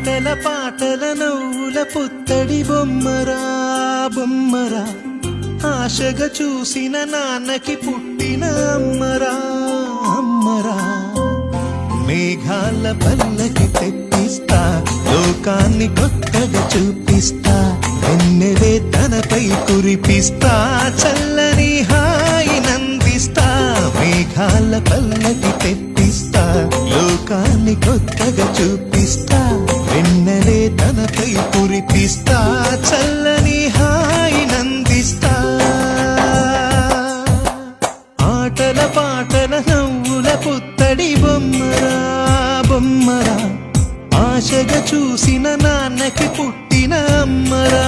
ఆటల పాటల నవ్వుల పుత్తడి బొమ్మరా బొమ్మరా, ఆశగా చూసిన నాన్నకి పుట్టిన అమ్మరా అమ్మరా. మేఘాల పల్లకి తెప్పిస్తా, లోకాన్ని కొత్తగా చూపిస్తా, వెన్నెలే తనపై కురిపిస్తా, చల్లని హాయి నందిస్తా. మేఘాల పల్లకి తెప్పిస్తా, లోకాన్ని కొత్తగా చూపిస్తా, వెన్నెలే తనపై కురిపిస్తా, చల్లని హాయి నందిస్తా. ఆటల పాటల నవ్వుల పుత్తడి బొమ్మరా బొమ్మరా, ఆశగా చూసిన నాన్నకి పుట్టిన అమ్మరా.